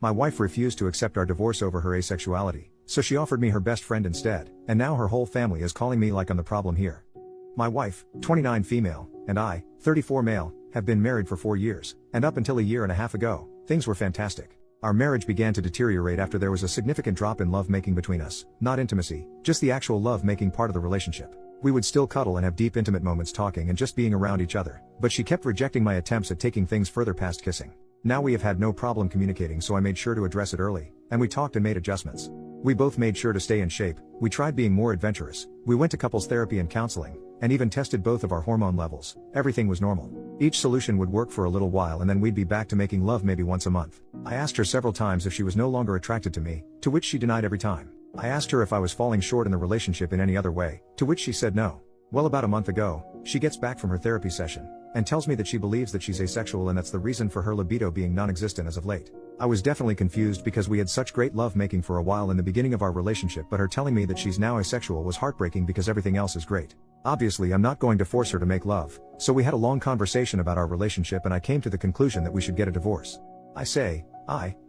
My wife refused to accept our divorce over her asexuality, so she offered me her best friend instead, and now her whole family is calling me like I'm the problem here. My wife, 29 female, and I, 34 male, have been married for 4 years, and up until a year and a half ago, things were fantastic. Our marriage began to deteriorate after there was a significant drop in love-making between us, not intimacy, just the actual love-making part of the relationship. We would still cuddle and have deep intimate moments talking and just being around each other, but she kept rejecting my attempts at taking things further past kissing. Now we have had no problem communicating, so I made sure to address it early, and we talked and made adjustments. We both made sure to stay in shape, we tried being more adventurous, we went to couples therapy and counseling, and even tested both of our hormone levels. Everything was normal. Each solution would work for a little while and then we'd be back to making love maybe once a month. I asked her several times if she was no longer attracted to me, to which she denied every time. I asked her if I was falling short in the relationship in any other way, to which she said no. Well, about a month ago, she gets back from her therapy session, and tells me that she believes that she's asexual and that's the reason for her libido being non-existent as of late. I was definitely confused because we had such great love-making for a while in the beginning of our relationship, but her telling me that she's now asexual was heartbreaking because everything else is great. Obviously I'm not going to force her to make love, so we had a long conversation about our relationship and I came to the conclusion that we should get a divorce.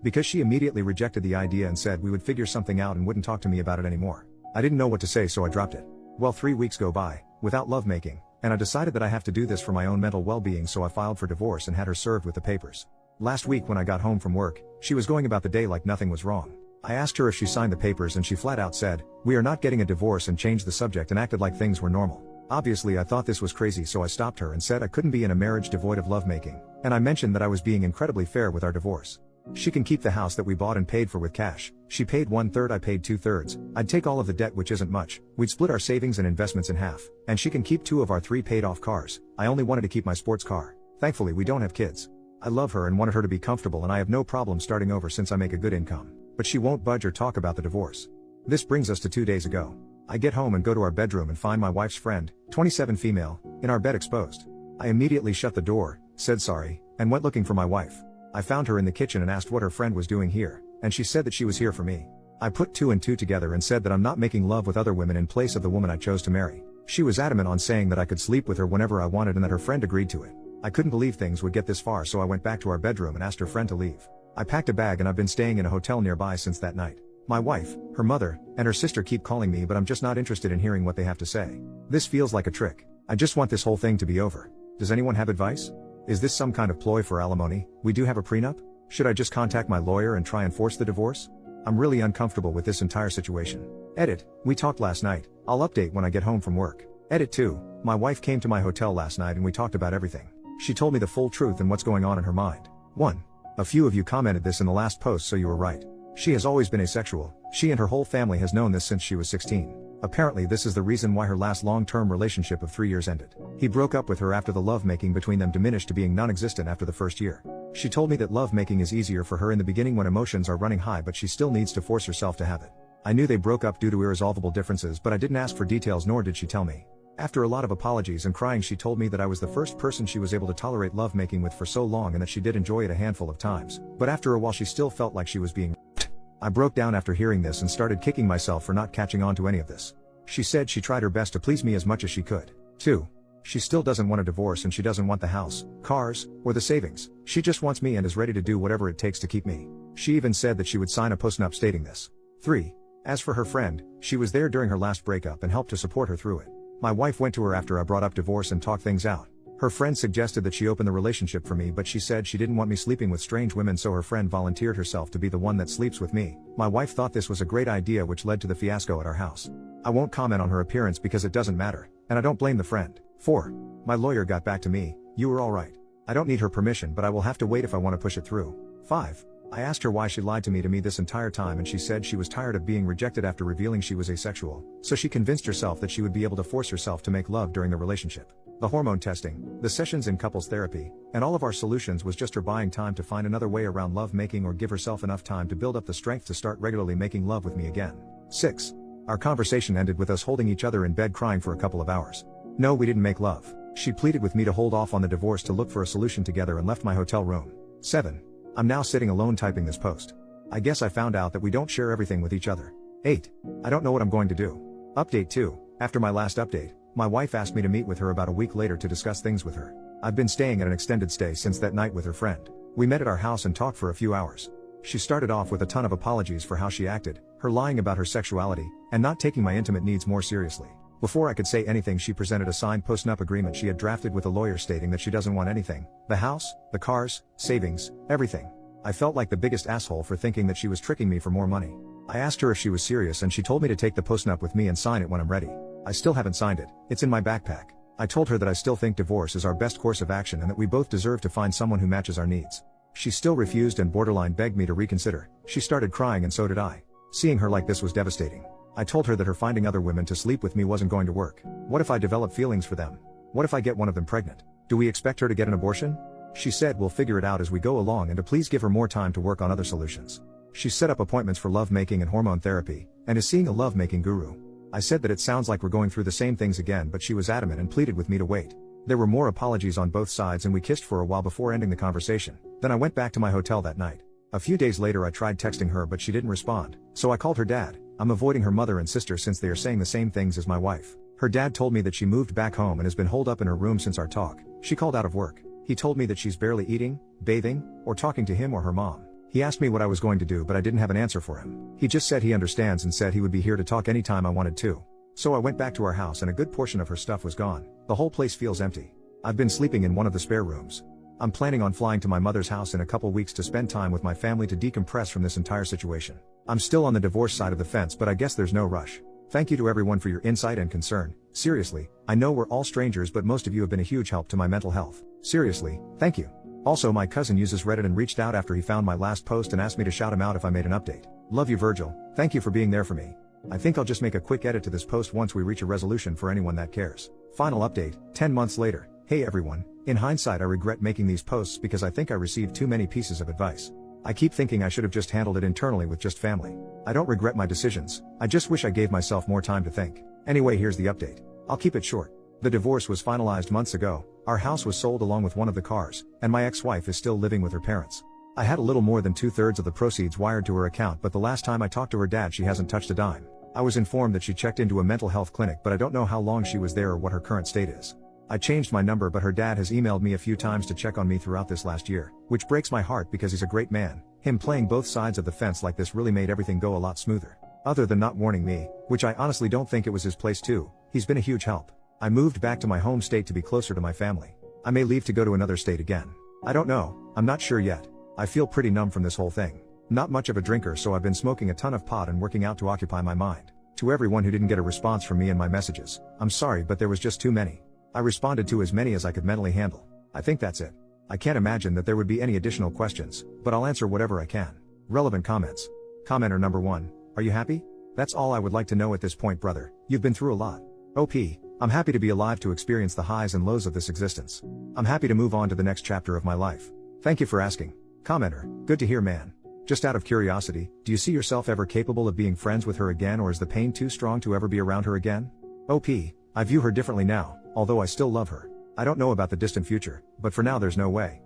Because she immediately rejected the idea and said we would figure something out and wouldn't talk to me about it anymore. I didn't know what to say, so I dropped it. Well, 3 weeks go by, without lovemaking, and I decided that I have to do this for my own mental well-being, so I filed for divorce and had her served with the papers. Last week when I got home from work, she was going about the day like nothing was wrong. I asked her if she signed the papers and she flat out said, "We are not getting a divorce," and changed the subject and acted like things were normal. Obviously I thought this was crazy, so I stopped her and said I couldn't be in a marriage devoid of lovemaking, and I mentioned that I was being incredibly fair with our divorce. She can keep the house that we bought and paid for with cash. She paid 1/3, I paid 2/3. I'd take all of the debt, which isn't much. We'd split our savings and investments in half, and she can keep 2 of our 3 paid off cars. I only wanted to keep my sports car. Thankfully we don't have kids. I love her and wanted her to be comfortable, and I have no problem starting over since I make a good income. But she won't budge or talk about the divorce. This brings us to 2 days ago. I get home and go to our bedroom and find my wife's friend, 27 female, in our bed exposed. I immediately shut the door, said sorry, and went looking for my wife. I found her in the kitchen and asked what her friend was doing here, and she said that she was here for me. I put 2 and 2 together and said that I'm not making love with other women in place of the woman I chose to marry. She was adamant on saying that I could sleep with her whenever I wanted and that her friend agreed to it. I couldn't believe things would get this far, so I went back to our bedroom and asked her friend to leave. I packed a bag and I've been staying in a hotel nearby since that night. My wife, her mother, and her sister keep calling me, but I'm just not interested in hearing what they have to say. This feels like a trick. I just want this whole thing to be over. Does anyone have advice? Is this some kind of ploy for alimony? We do have a prenup? Should I just contact my lawyer and try and force the divorce? I'm really uncomfortable with this entire situation. Edit, we talked last night. I'll update when I get home from work. Edit 2, my wife came to my hotel last night and we talked about everything. She told me the full truth and what's going on in her mind. 1. A few of you commented this in the last post, so you were right. She has always been asexual. She and her whole family has known this since she was 16. Apparently this is the reason why her last long-term relationship of 3 years ended. He broke up with her after the lovemaking between them diminished to being non-existent after the first year. She told me that lovemaking is easier for her in the beginning when emotions are running high, but she still needs to force herself to have it. I knew they broke up due to irresolvable differences, but I didn't ask for details, nor did she tell me. After a lot of apologies and crying, she told me that I was the first person she was able to tolerate lovemaking with for so long and that she did enjoy it a handful of times, but after a while she still felt like she was being raped. I broke down after hearing this and started kicking myself for not catching on to any of this. She said she tried her best to please me as much as she could. 2. She still doesn't want a divorce and she doesn't want the house, cars, or the savings. She just wants me and is ready to do whatever it takes to keep me. She even said that she would sign a postnup stating this. 3. As for her friend, she was there during her last breakup and helped to support her through it. My wife went to her after I brought up divorce and talked things out. Her friend suggested that she open the relationship for me, but she said she didn't want me sleeping with strange women, so her friend volunteered herself to be the one that sleeps with me. My wife thought this was a great idea, which led to the fiasco at our house. I won't comment on her appearance because it doesn't matter, and I don't blame the friend. 4. My lawyer got back to me. You were alright. I don't need her permission, but I will have to wait if I want to push it through. 5. I asked her why she lied to me this entire time, and she said she was tired of being rejected after revealing she was asexual, so she convinced herself that she would be able to force herself to make love during the relationship. The hormone testing, the sessions in couples therapy, and all of our solutions was just her buying time to find another way around love making or give herself enough time to build up the strength to start regularly making love with me again. 6. Our conversation ended with us holding each other in bed crying for a couple of hours. No, we didn't make love. She pleaded with me to hold off on the divorce to look for a solution together and left my hotel room. 7. I'm now sitting alone typing this post. I guess I found out that we don't share everything with each other. 8. I don't know what I'm going to do. Update 2. After my last update, my wife asked me to meet with her about a week later to discuss things with her. I've been staying at an extended stay since that night with her friend. We met at our house and talked for a few hours. She started off with a ton of apologies for how she acted, her lying about her sexuality, and not taking my intimate needs more seriously. Before I could say anything, she presented a signed post-nup agreement she had drafted with a lawyer stating that she doesn't want anything: the house, the cars, savings, everything. I felt like the biggest asshole for thinking that she was tricking me for more money. I asked her if she was serious and she told me to take the post-nup with me and sign it when I'm ready. I still haven't signed it, it's in my backpack. I told her that I still think divorce is our best course of action and that we both deserve to find someone who matches our needs. She still refused and borderline begged me to reconsider. She started crying and so did I. Seeing her like this was devastating. I told her that her finding other women to sleep with me wasn't going to work. What if I develop feelings for them? What if I get one of them pregnant? Do we expect her to get an abortion? She said we'll figure it out as we go along and to please give her more time to work on other solutions. She's set up appointments for lovemaking and hormone therapy, and is seeing a lovemaking guru. I said that it sounds like we're going through the same things again, but she was adamant and pleaded with me to wait. There were more apologies on both sides and we kissed for a while before ending the conversation. Then I went back to my hotel that night. A few days later I tried texting her but she didn't respond, so I called her dad. I'm avoiding her mother and sister since they are saying the same things as my wife. Her dad told me that she moved back home and has been holed up in her room since our talk. She called out of work. He told me that she's barely eating, bathing, or talking to him or her mom. He asked me what I was going to do but I didn't have an answer for him. He just said he understands and said he would be here to talk anytime I wanted to. So I went back to our house and a good portion of her stuff was gone. The whole place feels empty. I've been sleeping in one of the spare rooms. I'm planning on flying to my mother's house in a couple weeks to spend time with my family to decompress from this entire situation. I'm still on the divorce side of the fence, but I guess there's no rush. Thank you to everyone for your insight and concern. Seriously, I know we're all strangers, but most of you have been a huge help to my mental health. Seriously, thank you. Also, my cousin uses Reddit and reached out after he found my last post and asked me to shout him out if I made an update. Love you, Virgil. Thank you for being there for me. I think I'll just make a quick edit to this post once we reach a resolution for anyone that cares. Final update, 10 months later. Hey everyone, in hindsight I regret making these posts because I think I received too many pieces of advice. I keep thinking I should have just handled it internally with just family. I don't regret my decisions, I just wish I gave myself more time to think. Anyway, here's the update. I'll keep it short. The divorce was finalized months ago, our house was sold along with one of the cars, and my ex-wife is still living with her parents. I had a little more than 2/3 of the proceeds wired to her account, but the last time I talked to her dad she hasn't touched a dime. I was informed that she checked into a mental health clinic, but I don't know how long she was there or what her current state is. I changed my number, but her dad has emailed me a few times to check on me throughout this last year, which breaks my heart because he's a great man. Him playing both sides of the fence like this really made everything go a lot smoother. Other than not warning me, which I honestly don't think it was his place too, he's been a huge help. I moved back to my home state to be closer to my family. I may leave to go to another state again. I don't know, I'm not sure yet. I feel pretty numb from this whole thing. Not much of a drinker, so I've been smoking a ton of pot and working out to occupy my mind. To everyone who didn't get a response from me in my messages, I'm sorry, but there was just too many. I responded to as many as I could mentally handle. I think that's it. I can't imagine that there would be any additional questions, but I'll answer whatever I can. Relevant comments. Commenter number 1. Are you happy? That's all I would like to know at this point, brother. You've been through a lot. OP. I'm happy to be alive to experience the highs and lows of this existence. I'm happy to move on to the next chapter of my life. Thank you for asking. Commenter. Good to hear, man. Just out of curiosity, do you see yourself ever capable of being friends with her again, or is the pain too strong to ever be around her again? OP. I view her differently now, although I still love her. I don't know about the distant future, but for now there's no way.